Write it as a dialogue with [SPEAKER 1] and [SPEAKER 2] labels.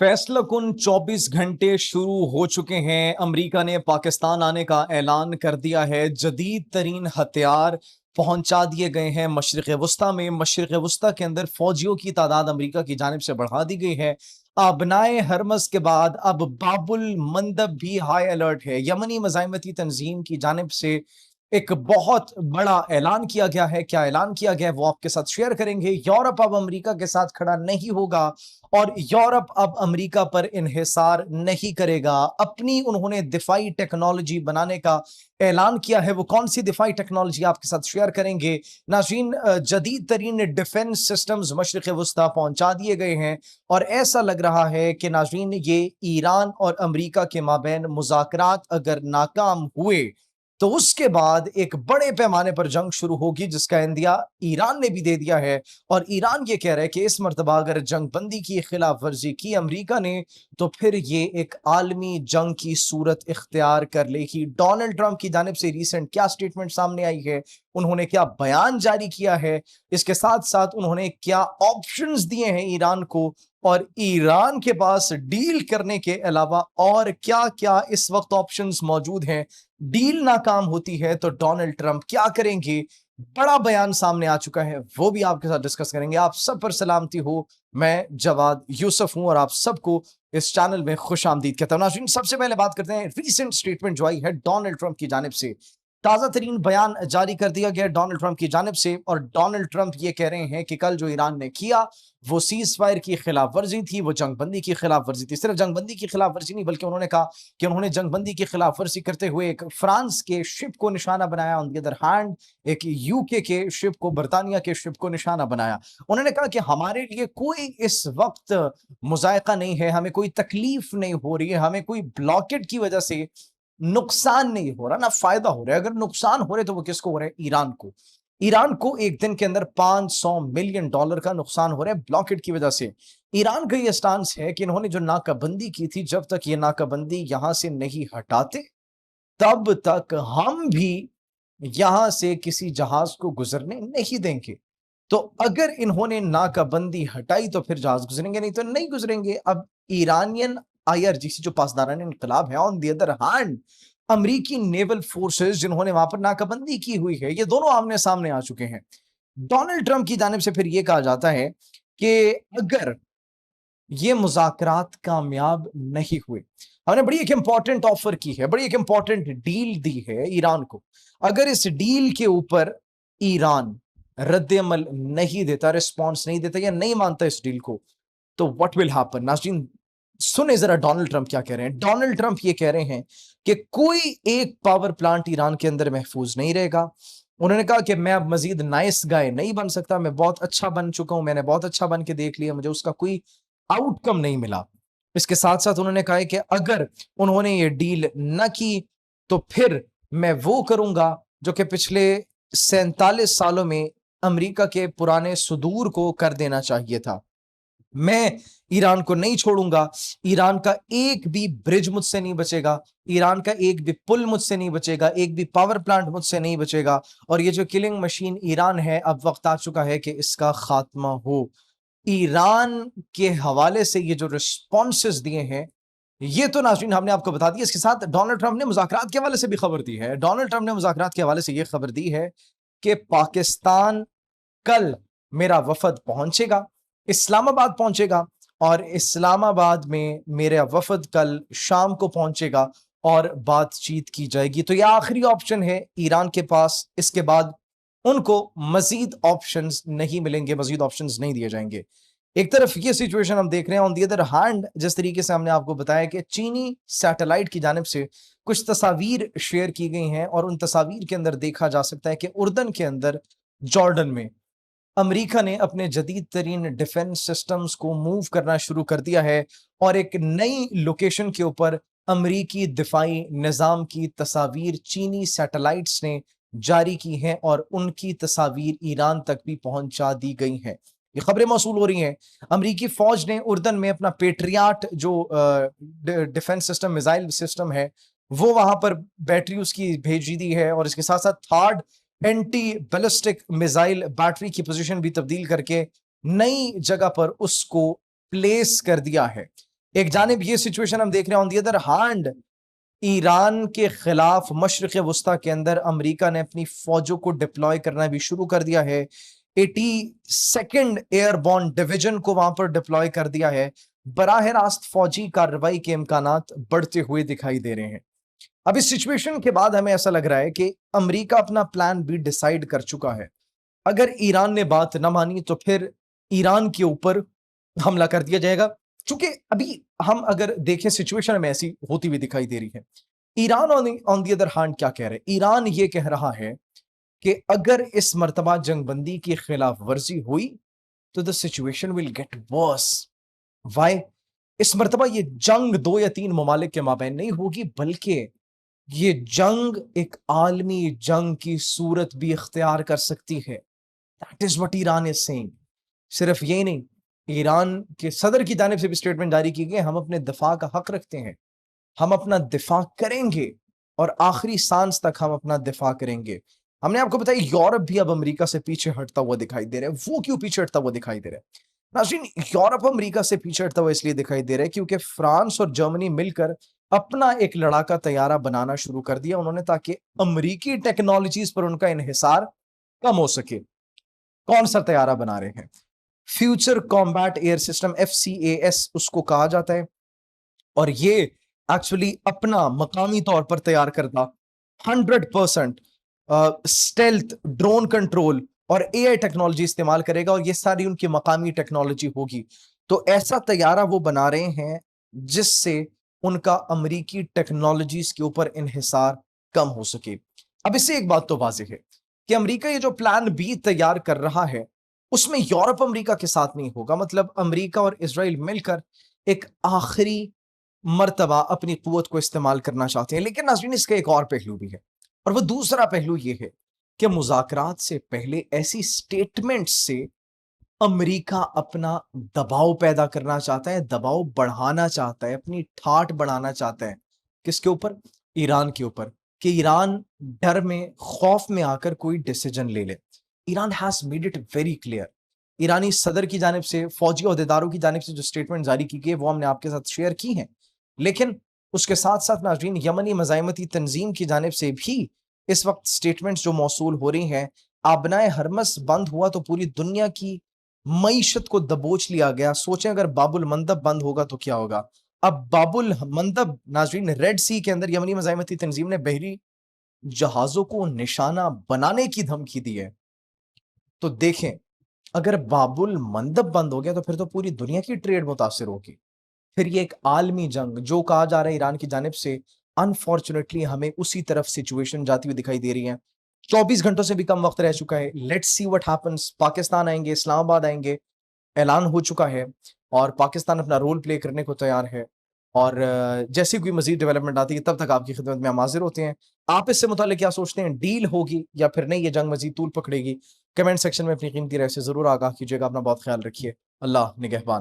[SPEAKER 1] फैसला कुन 24 घंटे शुरू हो चुके हैं। अमेरिका ने पाकिस्तान आने का ऐलान कर दिया है। जदीद तरीन हथियार पहुंचा दिए गए हैं मशरिक वस्ता में। मशरिक वस्ता के अंदर फौजियों की तादाद अमेरिका की जानिब से बढ़ा दी गई है। अबनाए हरमस के बाद अब बाबुल मंदब भी हाई अलर्ट है। यमनी मजामती तंजीम की जानिब से एक बहुत बड़ा ऐलान किया गया है। क्या ऐलान किया गया है वो आपके साथ शेयर करेंगे। यूरोप अब अमेरिका के साथ खड़ा नहीं होगा और यूरोप अब अमेरिका पर इन्हिसार नहीं करेगा। अपनी उन्होंने दिफाई टेक्नोलॉजी बनाने का ऐलान किया है। वो कौन सी दिफाई टेक्नोलॉजी आपके साथ शेयर करेंगे। नाज़रीन, जदीद तरीन डिफेंस सिस्टम्स मशरिक़ वस्ता पहुंचा दिए गए हैं और ऐसा लग रहा है कि नाज़रीन ये ईरान और अमेरिका के माबैन मुज़ाकरात अगर नाकाम हुए तो उसके बाद एक बड़े पैमाने पर जंग शुरू होगी, जिसका इंदिया ईरान ने भी दे दिया है। और ईरान ये कह रहा है कि इस मर्तबा अगर जंग बंदी की खिलाफ वर्जी की अमेरिका ने तो फिर ये एक आलमी जंग की सूरत इख्तियार कर लेगी। डोनाल्ड ट्रंप की जानिब से रिसेंट क्या स्टेटमेंट सामने आई है, उन्होंने क्या बयान जारी किया है, इसके साथ साथ उन्होंने क्या ऑप्शंस दिए हैं ईरान को, और ईरान के पास डील करने के अलावा और क्या क्या इस वक्त ऑप्शंस मौजूद हैं। डील नाकाम होती है तो डोनाल्ड ट्रंप क्या करेंगे। बड़ा बयान सामने आ चुका है, वो भी आपके साथ डिस्कस करेंगे। आप सब पर सलामती हो, मैं जवाद यूसुफ हूं और आप सबको इस चैनल में खुश आमदीद कहता हूं। नाज़रीन, सबसे पहले बात करते हैं रीसेंट स्टेटमेंट जो आई है डोनाल्ड ट्रंप की जानिब से। ताजा तरीन बयान जारी कर दिया गया डोनाल्ड ट्रंप की जानिब से और डोनाल्ड ट्रंप ये कह रहे हैं कि कल जो ईरान ने किया वो सीज फायर की खिलाफ वर्जी थी, वो जंगबंदी की खिलाफ वर्जी थी। सिर्फ जंगबंदी की खिलाफ वर्जी नहीं, बल्कि उन्होंने कहा कि उन्होंने जंगबंदी की खिलाफ वर्जी करते हुए एक फ्रांस के शिप को निशाना बनाया, ऑन द अदर हैंड एक यूके के शिप को, बर्तानिया के शिप को निशाना बनाया। उन्होंने कहा कि हमारे लिए कोई इस वक्त मुजायका नहीं है, हमें कोई तकलीफ नहीं हो रही है, हमें कोई ब्लॉकेट की वजह से नुकसान नहीं हो रहा, ना फायदा हो रहा है। अगर नुकसान हो रहे तो वो किसको हो रहे हैं? ईरान को। ईरान को एक दिन के अंदर $500 मिलियन का नुकसान हो रहा है ब्लॉकेट की वजह से। ईरान का यह स्टांस है कि इन्होंने जो नाकाबंदी की थी, जब तक ये नाकाबंदी यहां से नहीं हटाते तब तक हम भी यहां से किसी जहाज को गुजरने नहीं देंगे। तो अगर इन्होंने नाकाबंदी हटाई तो फिर जहाज गुजरेंगे, नहीं तो नहीं गुजरेंगे। अब ईरानियन आईआरजीसी जो पासदारान इनकलाब है, ऑन द अदर हैंड अमरीकी नेवल फोर्सेस जिन्होंने वहां पर नाकाबंदी की हुई है, ये दोनों आमने सामने आ चुके हैं। डोनाल्ड ट्रंप की जानिब से फिर यह कहा जाता है कि अगर ये मुज़ाकरात कामयाब नहीं हुए, हमने बड़ी एक इंपॉर्टेंट ऑफर की है, बड़ी एक इंपॉर्टेंट डील दी है ईरान को। अगर इस डील के ऊपर ईरान रद्द-ए-अमल नहीं देता, रिस्पॉन्स नहीं देता या नहीं मानता इस डील को, तो व्हाट विल हैपन? नाज़रीन, सुने जरा डोनाल्ड ट्रंप क्या कह रहे हैं। डोनाल्ड ट्रंप ये कह रहे हैं कि कोई एक पावर प्लांट ईरान के अंदर महफूज नहीं रहेगा। उन्होंने कहा कि मैं अब मजीद नाइस गाय नहीं बन सकता, मैं बहुत अच्छा बन चुका हूं, मैंने बहुत अच्छा बन के देख लिया, मुझे उसका कोई आउटकम नहीं मिला। इसके साथ साथ उन्होंने कहा है कि अगर उन्होंने ये डील न की तो फिर मैं वो करूंगा जो कि पिछले 47 सालों में अमेरिका के पुराने सुदूर को कर देना चाहिए था। मैं ईरान को नहीं छोड़ूंगा, ईरान का एक भी ब्रिज मुझसे नहीं बचेगा, ईरान का एक भी पुल मुझसे नहीं बचेगा, एक भी पावर प्लांट मुझसे नहीं बचेगा। और ये जो किलिंग मशीन ईरान है, अब वक्त आ चुका है कि इसका खात्मा हो। ईरान के हवाले से ये जो रिस्पॉन्सेस दिए हैं, ये तो नाज़रीन हमने आपको बता दिया। इसके साथ डोनाल्ड ट्रंप ने मुज़ाकरात के हवाले से भी खबर दी है। डोनाल्ड ट्रंप ने मुज़ाकरात के हवाले से ये खबर दी है कि पाकिस्तान कल मेरा वफद पहुंचेगा, इस्लामाबाद पहुंचेगा और इस्लामाबाद में मेरा वफद कल शाम को पहुंचेगा और बातचीत की जाएगी। तो यह आखिरी ऑप्शन है ईरान के पास, इसके बाद उनको मजीद ऑप्शंस नहीं मिलेंगे, मजीद ऑप्शंस नहीं दिए जाएंगे। एक तरफ ये सिचुएशन हम देख रहे हैं, ऑन दी अदर हैंड जिस तरीके से हमने आपको बताया कि चीनी सैटेलाइट की जानिब से कुछ तस्वीर शेयर की गई हैं और उन तस्वीर के अंदर देखा जा सकता है कि उर्दन के अंदर, जॉर्डन में अमेरिका ने अपने जदीद तरीन डिफेंस सिस्टम्स को मूव करना शुरू कर दिया है और एक नई लोकेशन के ऊपर अमेरिकी दिफाई निज़ाम की तस्वीर चीनी सैटेलाइट्स ने जारी की हैं और उनकी तस्वीर ईरान तक भी पहुंचा दी गई हैं। ये खबरें मौसूल हो रही हैं। अमेरिकी फौज ने उर्दन में अपना पेट्रियाट जो डिफेंस सिस्टम, मिसाइल सिस्टम है, वो वहां पर बैटरी उसकी भेजी दी है और इसके साथ साथ third anti ballistic missile battery की पोजीशन भी तब्दील करके नई जगह पर उसको प्लेस कर दिया है। एक जानिब ये सिचुएशन हम देख रहे हैं, on the other hand Iran के खिलाफ मशरिक वस्ता के अंदर अमेरिका ने अपनी फौजों को डिप्लॉय करना भी शुरू कर दिया है। 82nd एयरबॉर्न डिवीजन को वहां पर डिप्लॉय कर दिया है। बराह रास्त फौजी कार्रवाई के इम्कानात बढ़ते हुए दिखाई दे रहे हैं। अब इस सिचुएशन के बाद हमें ऐसा लग रहा है कि अमेरिका अपना प्लान भी डिसाइड कर चुका है। अगर ईरान ने बात न मानी तो फिर ईरान के ऊपर हमला कर दिया जाएगा। चूंकि अभी हम अगर देखें सिचुएशन हमें ऐसी होती हुई दिखाई दे रही है। Iran on the other hand क्या कह रहे हैं? ईरान ये कह रहा है कि अगर इस मर्तबा जंगबंदी की खिलाफ वर्जी हुई तो the situation will get worse. Why? इस मर्तबा ये जंग 2 या 3 ममालिक के माबैन नहीं होगी, बल्कि ये जंग एक आलमी जंग की सूरत भी इख्तियार कर सकती है। That is what Iran is saying. सिर्फ ये नहीं, ईरान के सदर की जानिब से भी स्टेटमेंट जारी की गई, हम अपने दिफा का हक रखते हैं, हम अपना दिफा करेंगे और आखिरी सांस तक हम अपना दिफा करेंगे। हमने आपको बताया यूरोप भी अब अमेरिका से पीछे हटता हुआ दिखाई दे रहा है। वो क्यों पीछे हटता हुआ दिखाई दे रहा है? नाज़रीन, यूरोप अमेरिका से पीछे हटता हुआ इसलिए दिखाई दे रहा है क्योंकि फ्रांस और जर्मनी मिलकर अपना एक लड़ाका तैयारा बनाना शुरू कर दिया उन्होंने, ताकि अमेरिकी टेक्नोलॉजीज पर उनका इन्हिसार कम हो सके। कौन सा तैयारा बना रहे हैं? Future combat air system, FCAS उसको कहा जाता है। और ये एक्चुअली अपना मकामी तौर पर तैयार करता 100% स्टेल्थ, ड्रोन कंट्रोल और AI टेक्नोलॉजी इस्तेमाल करेगा, और ये सारी उनकी मकामी टेक्नोलॉजी होगी। तो ऐसा तैयारा वो बना रहे हैं जिससे उनका अमेरिकी टेक्नोलॉजीज के ऊपर इन्हिसार कम हो सके। अब इससे एक बात तो वाज़ेह है कि अमेरिका ये जो प्लान बी तैयार कर रहा है उसमें यूरोप अमेरिका के साथ नहीं होगा। मतलब अमेरिका और इजराइल मिलकर एक आखिरी मर्तबा अपनी कुव्वत को इस्तेमाल करना चाहते हैं। लेकिन नाज़रीन, इसका एक और पहलू भी है, और वो दूसरा पहलू ये है कि मुज़ाकरात से पहले ऐसी स्टेटमेंट से अमेरिका अपना दबाव पैदा करना चाहता है, दबाव बढ़ाना चाहता है, अपनी ठाठ बढ़ाना चाहता है। किसके ऊपर? ईरान के ऊपर, कि ईरान डर में, खौफ में आकर कोई डिसीजन ले ले। Iran has made it very clear. ईरानी सदर की जानिब से, फौजी अहदेदारों की जानिब से जो स्टेटमेंट जारी की गई वो हमने आपके साथ शेयर की हैं। लेकिन उसके साथ साथ नाज़रीन, यमनी मज़ाहमती तंजीम की जानिब से भी इस वक्त स्टेटमेंट्स जो मौसूल हो रही हैं। आबनाए हरमस बंद हुआ तो पूरी दुनिया की मईशत को दबोच लिया गया। सोचें अगर बाबुल मंदब बंद होगा तो क्या होगा? अब बाबुल मंदब नाज़रीन, रेड सी के अंदर यमनी मज़ाहमती तंजीम ने बहरी जहाज़ों को निशाना बनाने की धमकी दी है। तो देखें, अगर बाबुल मंदब बंद हो गया तो फिर तो पूरी दुनिया की ट्रेड मुतासिर होगी। फिर ये एक आलमी जंग जो कहा जा रहा है ईरान की जानिब से, अनफॉर्चुनेटली हमें उसी तरफ सिचुएशन जाती हुई दिखाई दे रही है। 24 घंटों से भी कम वक्त रह चुका है। Let's see what happens. Pakistan आएंगे, इस्लामाबाद आएंगे, ऐलान हो चुका है और पाकिस्तान अपना रोल प्ले करने को तैयार है। और जैसी कोई मजीद डेवलपमेंट आती है तब तक आपकी खिदमत में हम हाजिर होते हैं। आप इससे मुताल्लिक क्या सोचते हैं? डील होगी या फिर नहीं, ये जंग मजीद तूल पकड़ेगी? कमेंट सेक्शन में अपनी कीमती राय से जरूर आगाह कीजिएगा। अपना बहुत ख्याल रखिए। अल्लाह निगहबान।